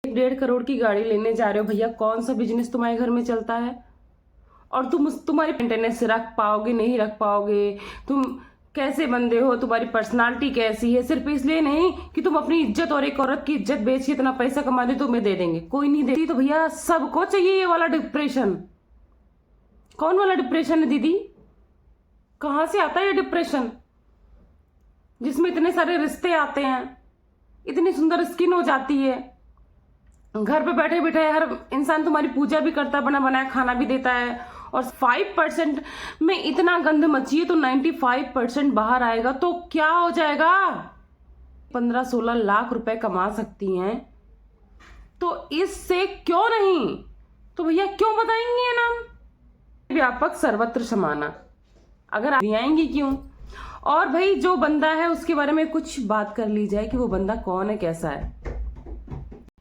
1.5 करोड़ की गाड़ी लेने जा रहे हो भैया, कौन सा बिजनेस तुम्हारे घर में चलता है? और तुम्हारी मेंटेनेंस रख पाओगे, नहीं रख पाओगे? तुम कैसे बंदे हो, तुम्हारी पर्सनालिटी कैसी है? सिर्फ इसलिए नहीं कि तुम अपनी इज्जत और एक औरत की इज्जत बेच के इतना पैसा कमा दे, तुम्हें दे देंगे? कोई नहीं देती। तो भैया सबको चाहिए ये वाला डिप्रेशन। कौन वाला डिप्रेशन है दीदी? कहां से आता है ये डिप्रेशन जिसमें इतने सारे रिश्ते आते हैं, इतनी सुंदर स्किन हो जाती है, घर पे बैठे बैठे हर इंसान तुम्हारी पूजा भी करता है, बना बनाया खाना भी देता है, और 5% में इतना गंध मची है तो 95% बाहर आएगा तो क्या हो जाएगा? 15-16 लाख रुपए कमा सकती हैं तो इससे क्यों नहीं? तो भैया क्यों बताएंगे ये नाम? व्यापक सर्वत्र समाना, अगर आप आएंगी क्यों? और भाई जो बंदा है उसके बारे में कुछ बात कर ली जाए कि वो बंदा कौन है, कैसा है,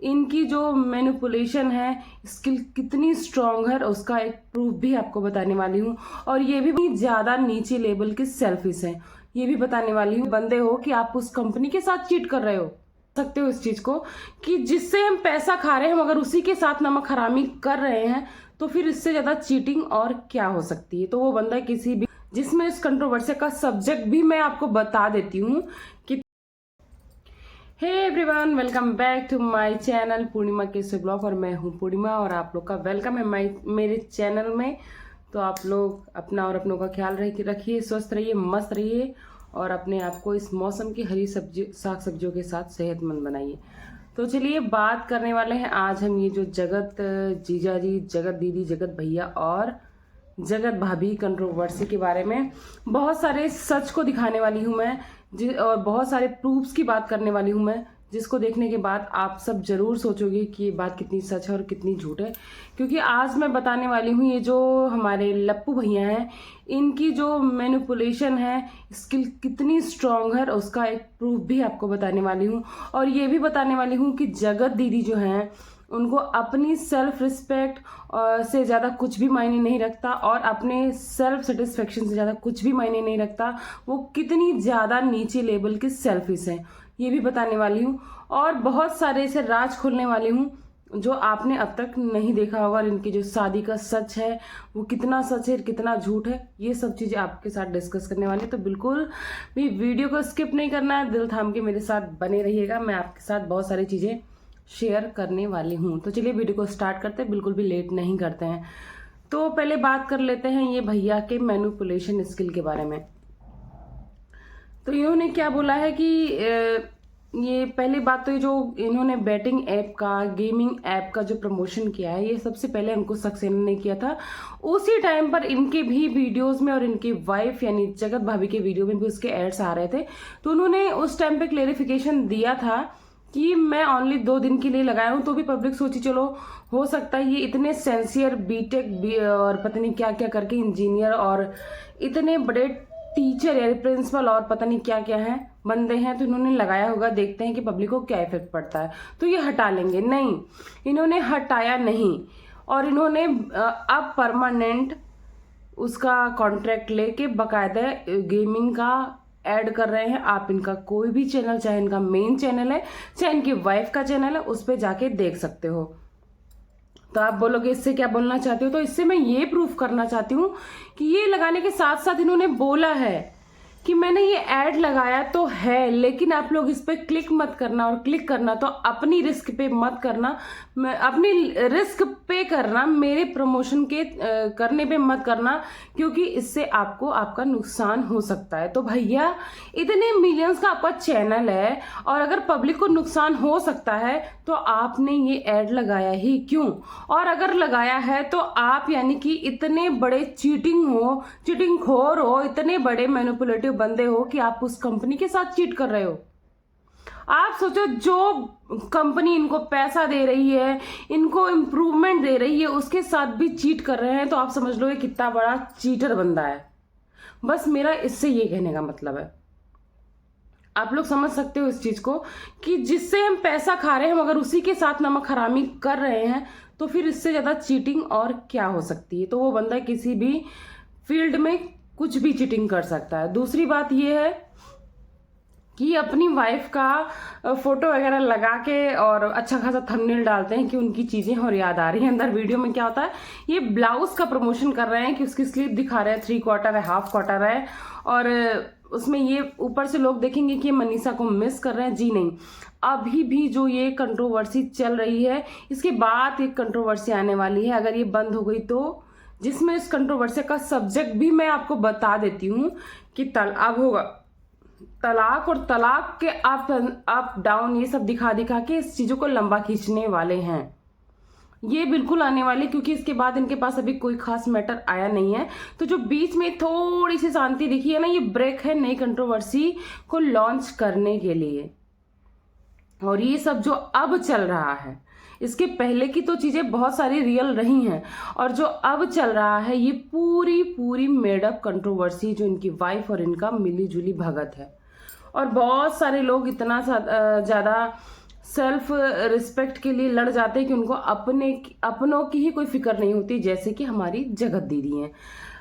इनकी जो मैनिपुलेशन है, स्किल कितनी स्ट्रांग है, उसका एक प्रूफ भी आपको बताने वाली हूँ। और ये भी ज्यादा नीचे लेवल के सेल्फिश हैं, ये भी बताने वाली हूँ। बंदे हो कि आप उस कंपनी के साथ चीट कर रहे हो, सकते हो इस चीज को कि जिससे हम पैसा खा रहे हैं, हम अगर उसी के साथ नमक हरामी कर रहे हैं तो फिर इससे ज्यादा चीटिंग और क्या हो सकती है? तो वो बंदा किसी भी, जिसमें इस कंट्रोवर्सी का सब्जेक्ट भी मैं आपको बता देती हूँ कि hey everyone, welcome back to my channel Purnima Kesari blog. और मैं हूँ पूर्णिमा और आप लोग का वेलकम है मेरे चैनल में। तो आप लोग अपना और अपनों का ख्याल रखिए, स्वस्थ रहिए, मस्त रहिए और अपने आप को इस मौसम की हरी साग सब्जियों के साथ सेहतमंद बनाइए। तो चलिए बात करने वाले हैं आज हम ये जो जगत जीजा जी, जगत दीदी, जगत भैया और जगत भाभी कंट्रोवर्सी के बारे में। बहुत सारे सच को दिखाने वाली हूँ मैं और बहुत सारे प्रूफ्स की बात करने वाली हूँ मैं, जिसको देखने के बाद आप सब जरूर सोचोगे कि ये बात कितनी सच है और कितनी झूठ है। क्योंकि आज मैं बताने वाली हूँ ये जो हमारे लप्पू भैया हैं, इनकी जो मैनिपुलेशन है, स्किल कितनी स्ट्रांग है, उसका एक प्रूफ भी आपको बताने वाली हूँ। और ये भी बताने वाली हूँ कि जगत दीदी जो हैं उनको अपनी सेल्फ रिस्पेक्ट से ज़्यादा कुछ भी मायने नहीं रखता और अपने सेल्फ सेटिस्फेक्शन से ज़्यादा कुछ भी मायने नहीं रखता। वो कितनी ज़्यादा नीचे लेवल के सेल्फिश हैं, ये भी बताने वाली हूँ। और बहुत सारे ऐसे राज खोलने वाली हूँ जो आपने अब तक नहीं देखा होगा। और इनकी जो शादी का सच है वो कितना सच है, कितना झूठ है, ये सब चीज़ें आपके साथ डिस्कस करने वाली है। तो बिल्कुल भी वीडियो को स्किप नहीं करना है, दिल थाम के मेरे साथ बने रहिएगा। मैं आपके साथ बहुत सारी चीज़ें शेयर करने वाली हूँ। तो चलिए वीडियो को स्टार्ट करते हैं, बिल्कुल भी लेट नहीं करते हैं। तो पहले बात कर लेते हैं ये भैया के मैनिपुलेशन स्किल के बारे में। तो इन्होंने क्या बोला है कि ये पहली बात तो ये जो इन्होंने बैटिंग ऐप का, गेमिंग ऐप का जो प्रमोशन किया है, ये सबसे पहले अंकुश सक्सेना ने किया था। उसी टाइम पर इनके भी वीडियोस में और इनकी वाइफ यानी जगत भाभी के वीडियो में भी उसके एड्स आ रहे थे। तो उन्होंने उस टाइम पे क्लेरिफिकेशन दिया था कि मैं ओनली 2 दिन के लिए लगाया हूँ। तो भी पब्लिक सोची चलो हो सकता है ये इतने सेंसियर बीटेक और पता नहीं क्या क्या करके इंजीनियर और इतने बड़े टीचर या प्रिंसिपल और पता नहीं क्या क्या है बंदे हैं, तो इन्होंने लगाया होगा, देखते हैं कि पब्लिक को क्या इफेक्ट पड़ता है तो ये हटा लेंगे। नहीं, इन्होंने हटाया नहीं और इन्होंने अब परमानेंट उसका कॉन्ट्रैक्ट लेके बकायदा गेमिंग का ऐड कर रहे हैं। आप इनका कोई भी चैनल, चाहे इनका मेन चैनल है चाहे इनकी वाइफ का चैनल है, उस पर जाके देख सकते हो। तो आप बोलोगे इससे क्या बोलना चाहते हो? तो इससे मैं ये प्रूफ करना चाहती हूँ कि ये लगाने के साथ साथ इन्होंने बोला है कि मैंने ये ऐड लगाया तो है, लेकिन आप लोग इस पे क्लिक मत करना और क्लिक करना तो अपनी रिस्क पे मत करना, अपनी रिस्क पे करना, मेरे प्रमोशन के करने पे मत करना, क्योंकि इससे आपको आपका नुकसान हो सकता है। तो भैया इतने मिलियंस का आपका चैनल है और अगर पब्लिक को नुकसान हो सकता है तो आपने ये ऐड लगाया ही क्यों? और अगर लगाया है तो आप यानी कि इतने बड़े चीटिंग खोर हो, इतने बड़े मैनिपुलेटिव बंदे हो कि आप उस कंपनी के साथ चीट कर रहे हो। आप सोचो, जो कंपनी इनको पैसा दे रही है, इनको इम्प्रूवमेंट दे रही है, उसके साथ भी चीट कर रहे हैं, तो आप समझ लो ये कितना बड़ा चीटर बंदा है। बस मेरा इससे ये कहने का मतलब है, आप लोग समझ सकते हो इस चीज को कि जिससे हम पैसा खा रहे हैं, हम अगर उसी के साथ नमक हरामी कर रहे हैं तो फिर इससे ज्यादा चीटिंग और क्या हो सकती है? तो वो बंदा किसी भी फील्ड में कुछ भी चीटिंग कर सकता है। दूसरी बात यह है कि अपनी वाइफ का फोटो वगैरह लगा के और अच्छा खासा थंबनेल डालते हैं कि उनकी चीजें और याद आ रही हैं। अंदर वीडियो में क्या होता है, ये ब्लाउज का प्रमोशन कर रहे हैं कि उसकी स्लीव दिखा रहे हैं, 3/4 है, 1/2 है, और उसमें ये ऊपर से लोग देखेंगे कि मनीषा को मिस कर रहे हैं। जी नहीं, अभी भी जो ये कंट्रोवर्सी चल रही है, इसके बाद एक कंट्रोवर्सी आने वाली है अगर ये बंद हो गई तो, जिसमें इस कंट्रोवर्सी का सब्जेक्ट भी मैं आपको बता देती हूँ कि अब होगा तलाक, और तलाक के अप डाउन ये सब दिखा दिखा के इस चीजों को लंबा खींचने वाले हैं। ये बिल्कुल आने वाले, क्योंकि इसके बाद इनके पास अभी कोई खास मैटर आया नहीं है। तो जो बीच में थोड़ी सी शांति दिखी है ना, ये ब्रेक है नई कंट्रोवर्सी को लॉन्च करने के लिए। और ये सब जो अब चल रहा है, इसके पहले की तो चीजें बहुत सारी रियल रही हैं, और जो अब चल रहा है ये पूरी पूरी मेडअप कंट्रोवर्सी जो इनकी वाइफ और इनका मिली जुली भगत है। और बहुत सारे लोग इतना ज्यादा सेल्फ रिस्पेक्ट के लिए लड़ जाते हैं कि उनको अपनों की ही कोई फिक्र नहीं होती, जैसे कि हमारी जगत दीदी हैं।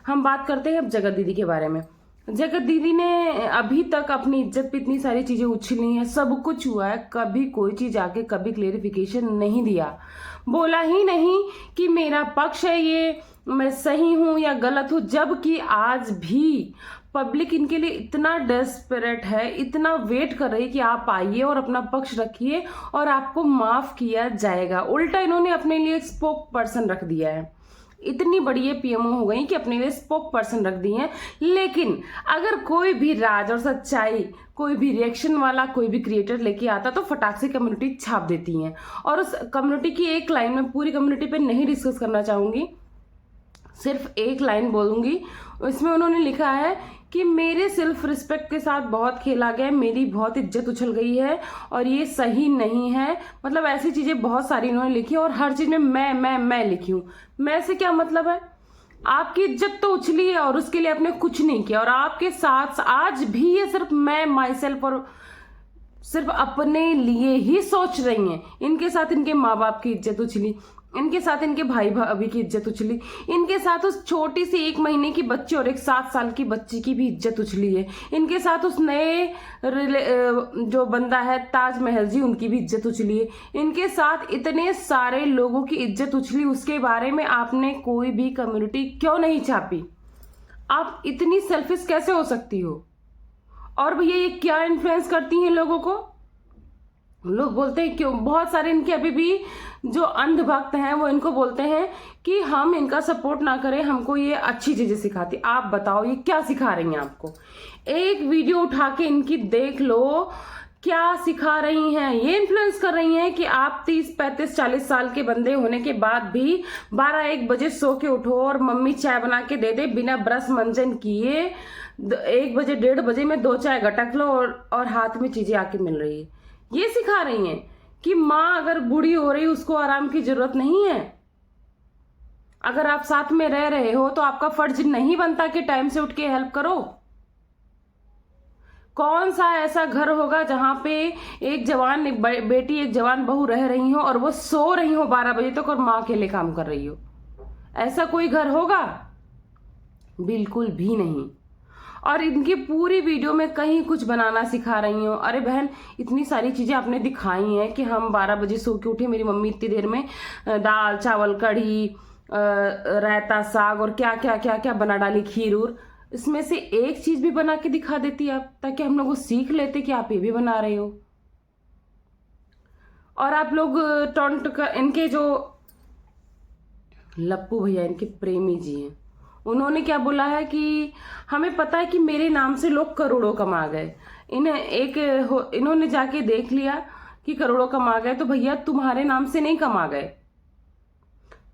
हम बात करते हैं अब जगत दीदी के बारे में। जगत दीदी ने अभी तक अपनी इज्जत पे इतनी सारी चीजें उछली हैं, सब कुछ हुआ है, कभी कोई चीज आके कभी क्लेरिफिकेशन नहीं दिया, बोला ही नहीं कि मेरा पक्ष है, ये मैं सही हूं या गलत हूं। जबकि आज भी पब्लिक इनके लिए इतना डेस्परेट है, इतना वेट कर रही है कि आप आइए और अपना पक्ष रखिए और आपको माफ किया जाएगा। उल्टा इन्होंने अपने लिए एक स्पोक पर्सन रख दिया है। इतनी बड़ी ये पीएमओ हो गई कि अपने लिए स्पोक पर्सन रख दी हैं। लेकिन अगर कोई भी राज और सच्चाई, कोई भी रिएक्शन वाला कोई भी क्रिएटर लेके आता तो फटाक से कम्युनिटी छाप देती हैं। और उस कम्युनिटी की एक लाइन में, पूरी कम्युनिटी पे नहीं डिस्कस करना चाहूंगी, सिर्फ एक लाइन बोलूंगी। इसमें उन्होंने लिखा है कि मेरे सेल्फ रिस्पेक्ट के साथ बहुत खेला गया, मेरी बहुत इज्जत उछल गई है और ये सही नहीं है। मतलब ऐसी चीजें बहुत सारी इन्होंने लिखी और हर चीज में मैं लिखी हूं। मैं से क्या मतलब है? आपकी इज्जत तो उछली है और उसके लिए आपने कुछ नहीं किया, और आपके साथ आज भी ये सिर्फ मैं, माई सेल्फ और सिर्फ अपने लिए ही सोच रही हैं। इनके साथ इनके माँ बाप की इज्जत उछली, इनके साथ इनके भाई भाभी की इज्जत उछली, इनके साथ उस छोटी सी 1 महीने की बच्ची और एक 7 साल की बच्ची की भी इज्जत उछली है। इनके साथ उस नए जो बंदा है ताजमहल जी, उनकी भी इज्जत उछली है। इनके साथ इतने सारे लोगों की इज्जत उछली, उसके बारे में आपने कोई भी कम्युनिटी क्यों नहीं छापी? आप इतनी सेल्फिश कैसे हो सकती हो? और भैया ये क्या इन्फ्लुएंस करती हैं लोगों को? लोग बोलते हैं, क्यों बहुत सारे इनके अभी भी जो अंधभक्त हैं वो इनको बोलते हैं कि हम इनका सपोर्ट ना करें, हमको ये अच्छी चीजें सिखाती। आप बताओ ये क्या सिखा रही हैं आपको? एक वीडियो उठा के इनकी देख लो, क्या सिखा रही हैं? ये इन्फ्लुएंस कर रही हैं कि आप 30, 35, 40 साल के बंदे होने के बाद भी 12-1 बजे सो के उठो और मम्मी चाय बना के दे दे बिना ब्रश मंजन किए, 1 बजे 1:30 बजे में 2 चाय गटक लो और हाथ में चीजें आके मिल रही है। ये सिखा रही हैं कि माँ अगर बूढ़ी हो रही उसको आराम की जरूरत नहीं है। अगर आप साथ में रह रहे हो तो आपका फर्ज नहीं बनता कि टाइम से उठ के हेल्प करो। कौन सा ऐसा घर होगा जहां पे एक जवान एक बेटी, एक जवान बहू रह रही हो और वो सो रही हो 12 बजे तक और माँ अकेले काम कर रही हो? ऐसा कोई घर होगा? बिल्कुल भी नहीं। और इनकी पूरी वीडियो में कहीं कुछ बनाना सिखा रही हो। अरे बहन, इतनी सारी चीजें आपने दिखाई हैं कि हम 12 बजे सो के उठे, मेरी मम्मी इतनी देर में दाल चावल कढ़ी रायता साग और क्या क्या क्या क्या बना डाली, खीर उर। इसमें से एक चीज भी बना के दिखा देती आप, ताकि हम लोग सीख लेते कि आप ये भी बना रहे हो। और आप लोग इनके जो लप्पू भैया, इनके प्रेमी जी हैं, उन्होंने क्या बोला है कि हमें पता है कि मेरे नाम से लोग करोड़ों कमा गए। इन्होंने जाके देख लिया कि करोड़ों कमा गए, तो भैया तुम्हारे नाम से नहीं कमा गए।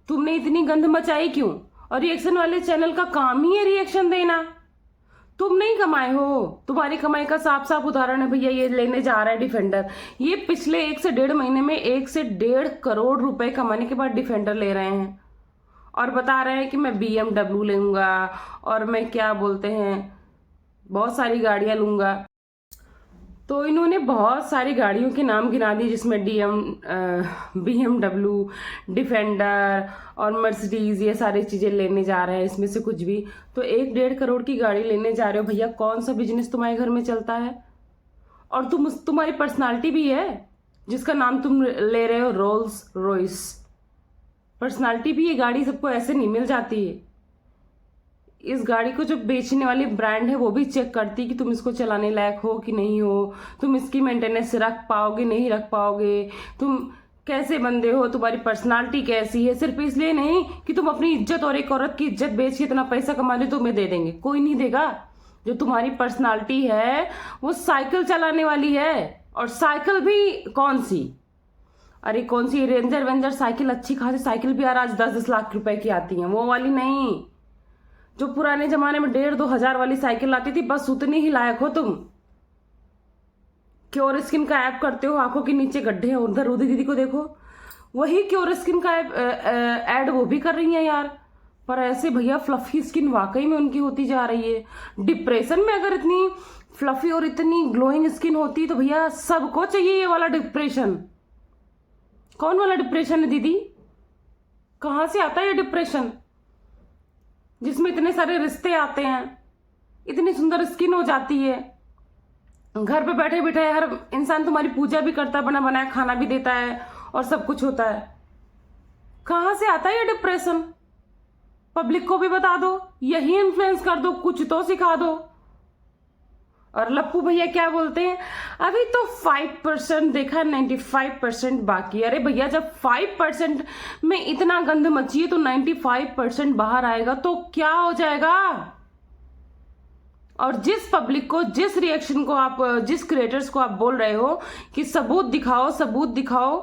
तुमने इतनी गंध मचाई क्यों? और रिएक्शन वाले चैनल का काम ही है रिएक्शन देना। तुम नहीं कमाए हो, तुम्हारी कमाई का साफ साफ उदाहरण है भैया, ये लेने जा रहा है डिफेंडर। ये पिछले 1 से 1.5 महीने में 1 से 1.5 करोड़ रुपए कमाने के बाद डिफेंडर ले रहे हैं और बता रहे हैं कि मैं BMW लूंगा और मैं क्या बोलते हैं बहुत सारी गाड़ियां लूंगा। तो इन्होंने बहुत सारी गाड़ियों के नाम गिना दिए, जिसमें BMW, डिफेंडर और मर्सिडीज, ये सारी चीजें लेने जा रहे हैं। इसमें से कुछ भी तो 1-1.5 करोड़ की गाड़ी लेने जा रहे हो भैया, कौन सा बिजनेस तुम्हारे घर में चलता है? और तुम्हारी पर्सनालिटी भी है जिसका नाम तुम ले रहे हो रोल्स रॉयस। पर्सनालिटी भी, ये गाड़ी सबको ऐसे नहीं मिल जाती है। इस गाड़ी को जो बेचने वाली ब्रांड है वो भी चेक करती कि तुम इसको चलाने लायक हो कि नहीं हो, तुम इसकी मेंटेनेंस रख पाओगे नहीं रख पाओगे, तुम कैसे बंदे हो, तुम्हारी पर्सनालिटी कैसी है। सिर्फ इसलिए नहीं कि तुम अपनी इज्जत और एक औरत की इज्जत बेच के इतना पैसा कमा लो, तुम्हें दे देंगे, कोई नहीं देगा। जो तुम्हारी पर्सनालिटी है वो साइकिल चलाने वाली है, और साइकिल भी कौन सी, अरे कौन सी रेंजर वेंजर साइकिल, अच्छी खासी साइकिल भी यार आज 10-10 लाख रुपए की आती है, वो वाली नहीं। जो पुराने जमाने में 1,500-2 हजार वाली साइकिल आती थी, बस उतनी ही लायक हो तुम। क्योर स्किन का ऐप करते हो, आंखों के नीचे गड्ढे हैं, उधर उधर दीदी को देखो, वही क्योर स्किन का ऐड वो भी कर रही है यार। पर ऐसे भैया फ्लफी स्किन वाकई में उनकी होती जा रही है। डिप्रेशन में अगर इतनी फ्लफी और इतनी ग्लोइंग स्किन होती तो भैया सबको चाहिए ये वाला डिप्रेशन। कौन वाला डिप्रेशन है दीदी, कहां से आता है ये डिप्रेशन जिसमें इतने सारे रिश्ते आते हैं, इतनी सुंदर स्किन हो जाती है, घर पे बैठे बैठे हर इंसान तुम्हारी पूजा भी करता है, बना बनाया खाना भी देता है और सब कुछ होता है। कहां से आता है ये डिप्रेशन, पब्लिक को भी बता दो, यही इन्फ्लुएंस कर दो, कुछ तो सिखा दो। और लप्पू भैया क्या बोलते हैं, अभी तो 5% देखा, 95% बाकी। अरे भैया जब 5% में इतना गंद मची है तो 95% बाहर आएगा तो क्या हो जाएगा। और जिस पब्लिक को, जिस रिएक्शन को आप, जिस क्रिएटर्स को आप बोल रहे हो कि सबूत दिखाओ सबूत दिखाओ,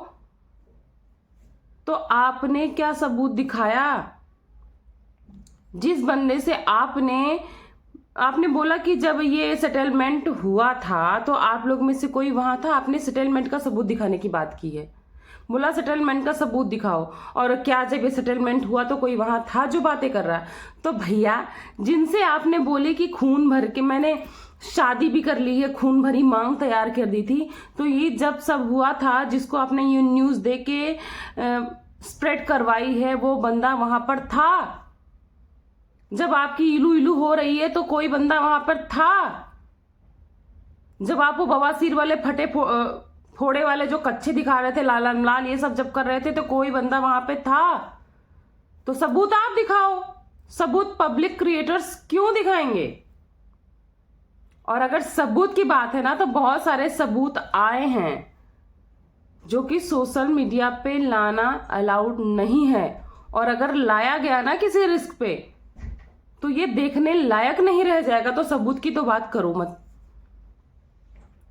तो आपने क्या सबूत दिखाया। जिस बंदे से आपने बोला कि जब ये सेटलमेंट हुआ था तो आप लोग में से कोई वहां था, आपने सेटलमेंट का सबूत दिखाने की बात की है, बोला सेटलमेंट का सबूत दिखाओ। और क्या जब ये सेटलमेंट हुआ तो कोई वहां था जो बातें कर रहा। तो भैया जिनसे आपने बोले कि खून भर के मैंने शादी भी कर ली है, खून भरी मांग तैयार कर दी थी, तो ये जब सब हुआ था, जिसको आपने ये न्यूज दे के स्प्रेड करवाई है, वो बंदा वहां पर था। जब आपकी इलू इलू हो रही है तो कोई बंदा वहां पर था। जब आप वो बवासीर वाले फटे फोड़े वाले जो कच्चे दिखा रहे थे, लाल लाल ये सब जब कर रहे थे, तो कोई बंदा वहां पे था। तो सबूत आप दिखाओ, सबूत पब्लिक क्रिएटर्स क्यों दिखाएंगे। और अगर सबूत की बात है ना, तो बहुत सारे सबूत आए हैं जो कि सोशल मीडिया पे लाना अलाउड नहीं है। और अगर लाया गया ना किसी रिस्क पे, तो ये देखने लायक नहीं रह जाएगा। तो सबूत की तो बात करो मत।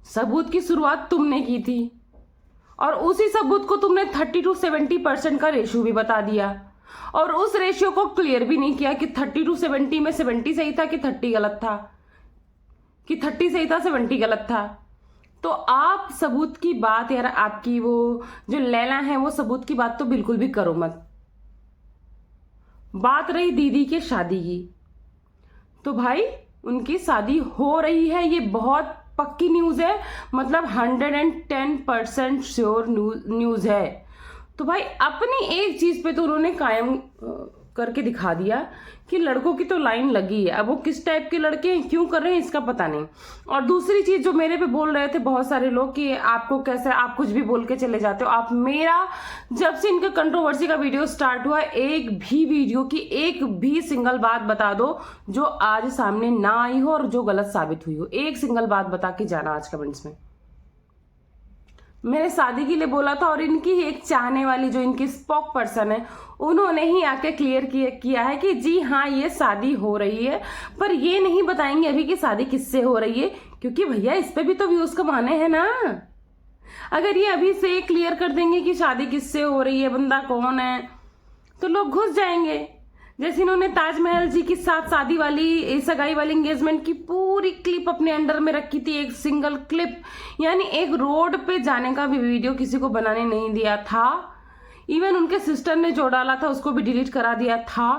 सबूत की शुरुआत तुमने की थी, और उसी सबूत को तुमने 30 to 70% का रेशियो भी बता दिया, और उस रेशियो को क्लियर भी नहीं किया कि 30 to 70 में 70 सही था कि 30 गलत था, कि 30 सही था 70 गलत था। तो आप सबूत की बात यार, आपकी वो जो लैला है वो सबूत की बात तो बिल्कुल भी करो मत। बात रही दीदी के शादी की, तो भाई उनकी शादी हो रही है, ये बहुत पक्की न्यूज है, मतलब 110% श्योर न्यूज है। तो भाई अपनी एक चीज पे तो उन्होंने कायम करके दिखा दिया कि लड़कों की तो लाइन लगी है। अब वो किस टाइप के लड़के हैं, क्यों कर रहे हैं, इसका पता नहीं। और दूसरी चीज जो मेरे पे बोल रहे थे बहुत सारे लोग कि आपको कैसे, आप कुछ भी बोल के चले जाते हो। आप मेरा जब से इनका कंट्रोवर्सी का वीडियो स्टार्ट हुआ, एक भी वीडियो की एक भी सिंगल बात बता दो जो आज सामने ना आई हो और जो गलत साबित हुई हो। एक सिंगल बात बता के जाना आज कमेंट्स में। मैंने शादी के लिए बोला था, और इनकी एक चाहने वाली जो इनकी स्पोक पर्सन है, उन्होंने ही आके क्लियर किया है कि जी हाँ ये शादी हो रही है, पर ये नहीं बताएंगे अभी कि शादी किससे हो रही है, क्योंकि भैया इस पे भी तो व्यूज कमाने हैं ना। अगर ये अभी से क्लियर कर देंगे कि शादी किससे हो रही है, बंदा कौन है, तो लोग घुस जाएंगे। जैसे इन्होंने ताजमहल जी के साथ शादी वाली, सगाई वाली एंगेजमेंट की पूरी क्लिप अपने अंडर में रखी थी, एक सिंगल क्लिप, यानी एक रोड पे जाने का भी वीडियो किसी को बनाने नहीं दिया था। इवन उनके सिस्टर ने जो डाला था उसको भी डिलीट करा दिया था।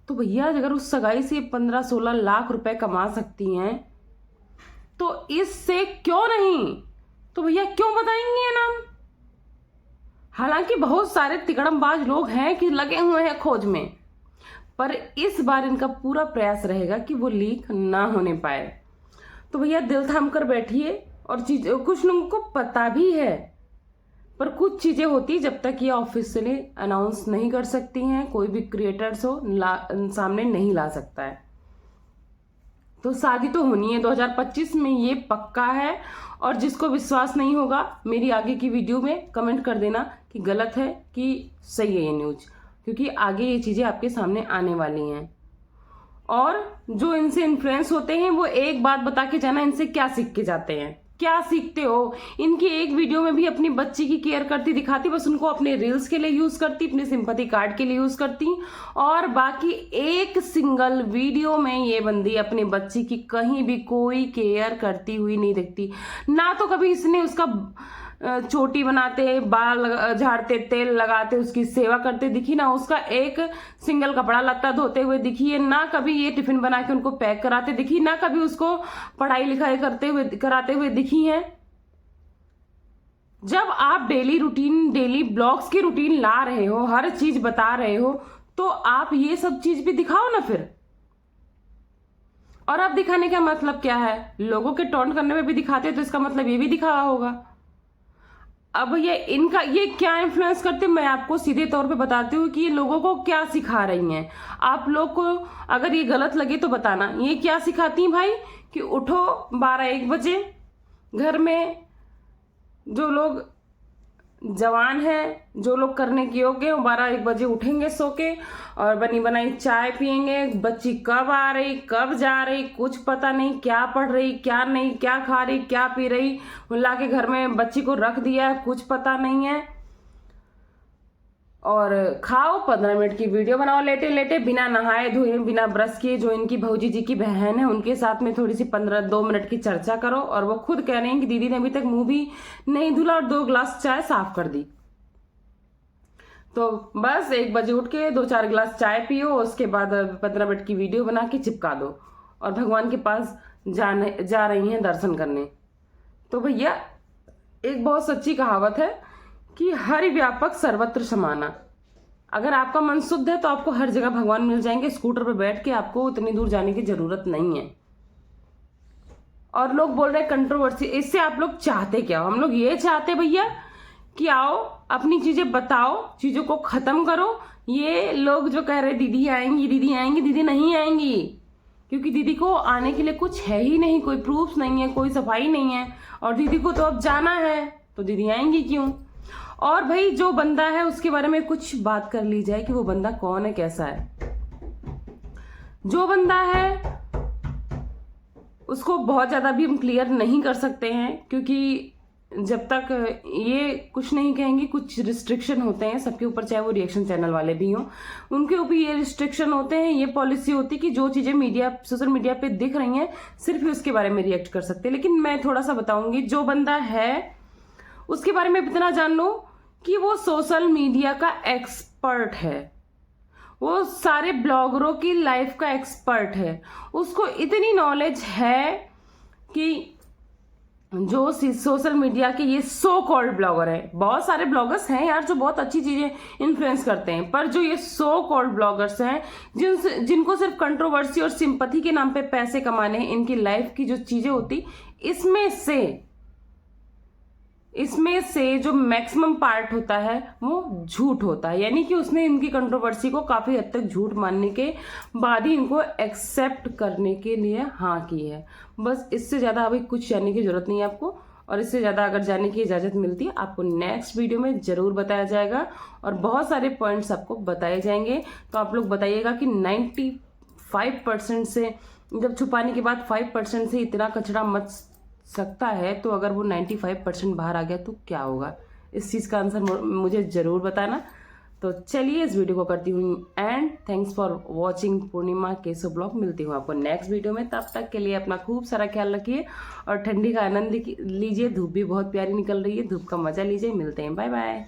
तो भैया अगर उस सगाई से 15-16 लाख रुपए कमा सकती हैं, तो इससे क्यों नहीं, तो भैया क्यों बताएंगे ये नाम। हालांकि बहुत सारे तिकड़मबाज लोग हैं कि लगे हुए हैं खोज में, पर इस बार इनका पूरा प्रयास रहेगा कि वो लीक ना होने पाए। तो भैया दिल थाम कर बैठिए। और चीज कुछ लोगों को पता भी है, पर कुछ चीजें होती जब तक ये ऑफिशियली अनाउंस नहीं कर सकती हैं, कोई भी क्रिएटर्स हो सामने नहीं ला सकता है। तो शादी तो होनी है 2025 में, ये पक्का है। और जिसको विश्वास नहीं होगा मेरी आगे की वीडियो में कमेंट कर देना कि गलत है कि सही है ये न्यूज, क्योंकि आगे ये चीजें आपके सामने आने वाली हैं। और जो इनसे इन्फ्लुएंस होते हैं वो एक बात बता के जाना, इनसे क्या सीख के जाते हैं, क्या सीखते हो। इनकी एक वीडियो में भी अपनी बच्ची की केयर करती दिखाती, बस उनको अपने रील्स के लिए यूज करती, अपने सिंपैथी कार्ड के लिए यूज करती, और बाकी एक सिंगल वीडियो में ये बंदी अपनी बच्ची की कहीं भी कोई केयर करती हुई नहीं दिखती। ना तो कभी इसने उसका चोटी बनाते, बाल झाड़ते, तेल लगाते, उसकी सेवा करते दिखी, ना उसका एक सिंगल कपड़ा लत्ता धोते हुए दिखी है, ना कभी ये टिफिन बना के उनको पैक कराते दिखी, ना कभी उसको पढ़ाई लिखाई कराते हुए दिखी है। जब आप डेली रूटीन, डेली ब्लॉग्स की रूटीन ला रहे हो, हर चीज बता रहे हो, तो आप ये सब चीज भी दिखाओ ना फिर। और आप दिखाने का मतलब क्या है, लोगों के टॉन्ट करने में भी दिखाते हो तो इसका मतलब ये भी दिखावा होगा। अब ये इनका ये क्या इन्फ्लुएंस करते, मैं आपको सीधे तौर पे बताती हूँ कि ये लोगों को क्या सिखा रही हैं। आप लोग को अगर ये गलत लगे तो बताना। ये क्या सिखाती हैं भाई कि उठो 12-1 बजे, घर में जो लोग जवान हैं, जो लोग करने के योग्य हैं, 12-1 बजे उठेंगे सो के, और बनी बनाई चाय पियेंगे। बच्ची कब आ रही, कब जा रही, कुछ पता नहीं, क्या पढ़ रही, क्या नहीं, क्या खा रही, क्या पी रही, ला के घर में बच्ची को रख दिया है, कुछ पता नहीं है। और खाओ, 15 मिनट की वीडियो बनाओ लेटे लेटे, बिना नहाए धोए, बिना ब्रश किए। जो इनकी भौजी जी की बहन है उनके साथ में थोड़ी सी 15-2 मिनट की चर्चा करो, और वो खुद कह रही हैं कि दीदी ने अभी तक मुंह भी नहीं धुला और 2 गिलास चाय साफ कर दी। तो बस 1 बजे उठ के 2-4 गिलास चाय पियो, उसके बाद 15 मिनट की वीडियो बना के चिपका दो, और भगवान के पास जा रही हैं दर्शन करने। तो भैया एक बहुत सच्ची कहावत है कि हरि व्यापक सर्वत्र समाना। अगर आपका मन शुद्ध है तो आपको हर जगह भगवान मिल जाएंगे। स्कूटर पर बैठ के आपको इतनी दूर जाने की जरूरत नहीं है। और लोग बोल रहे हैं कंट्रोवर्सी, इससे आप लोग चाहते क्या हो? हम लोग ये चाहते भैया कि आओ अपनी चीजें बताओ, चीजों को खत्म करो। ये लोग जो कह रहे दीदी आएंगी, दीदी आएंगी, दीदी नहीं आएंगी, क्योंकि दीदी को आने के लिए कुछ है ही नहीं, कोई प्रूफ नहीं है, कोई सफाई नहीं है। और दीदी को तो अब जाना है, तो दीदी आएंगी क्यों? और भाई जो बंदा है उसके बारे में कुछ बात कर ली जाए कि वो बंदा कौन है, कैसा है। जो बंदा है उसको बहुत ज्यादा भी हम क्लियर नहीं कर सकते हैं, क्योंकि जब तक ये कुछ नहीं कहेंगे, कुछ रिस्ट्रिक्शन होते हैं सबके ऊपर, चाहे वो रिएक्शन चैनल वाले भी हों, उनके ऊपर ये रिस्ट्रिक्शन होते हैं। ये पॉलिसी होती है कि जो चीजें मीडिया, सोशल मीडिया पे दिख रही हैं सिर्फ ही उसके बारे में रिएक्ट कर सकते हैं। लेकिन मैं थोड़ा सा बताऊंगी, जो बंदा है उसके बारे में इतना जान लो कि वो सोशल मीडिया का एक्सपर्ट है, वो सारे ब्लॉगरों की लाइफ का एक्सपर्ट है। उसको इतनी नॉलेज है कि जो सोशल मीडिया के ये सो कॉल्ड ब्लॉगर है, बहुत सारे ब्लॉगर्स हैं यार जो बहुत अच्छी चीजें इन्फ्लुएंस करते हैं, पर जो ये सो कॉल्ड ब्लॉगर्स हैं जिनको सिर्फ कंट्रोवर्सी और सिंपैथी के नाम पे पैसे कमाने हैं, इनकी लाइफ की जो चीजें होती, इसमें से जो मैक्सिमम पार्ट होता है वो झूठ होता है। यानी कि उसने इनकी कंट्रोवर्सी को काफी हद तक झूठ मानने के बाद ही इनको एक्सेप्ट करने के लिए हाँ की है। बस इससे ज्यादा अभी कुछ जानने की जरूरत नहीं है आपको, और इससे ज्यादा अगर जानने की इजाजत मिलती है आपको नेक्स्ट वीडियो में जरूर बताया जाएगा, और बहुत सारे पॉइंट्स आपको बताए जाएंगे। तो आप लोग बताइएगा कि 95% से, जब छुपाने के बाद 5% से इतना कचरा मच सकता है, तो अगर वो 95% बाहर आ गया तो क्या होगा? इस चीज़ का आंसर मुझे ज़रूर बताना। तो चलिए इस वीडियो को करती हूँ एंड थैंक्स फॉर वॉचिंग पूर्णिमा केसो ब्लॉग। मिलती हूँ आपको नेक्स्ट वीडियो में, तब तक के लिए अपना खूब सारा ख्याल रखिए और ठंडी का आनंद लीजिए। धूप भी बहुत प्यारी निकल रही है, धूप का मजा लीजिए। मिलते हैं, बाय बाय।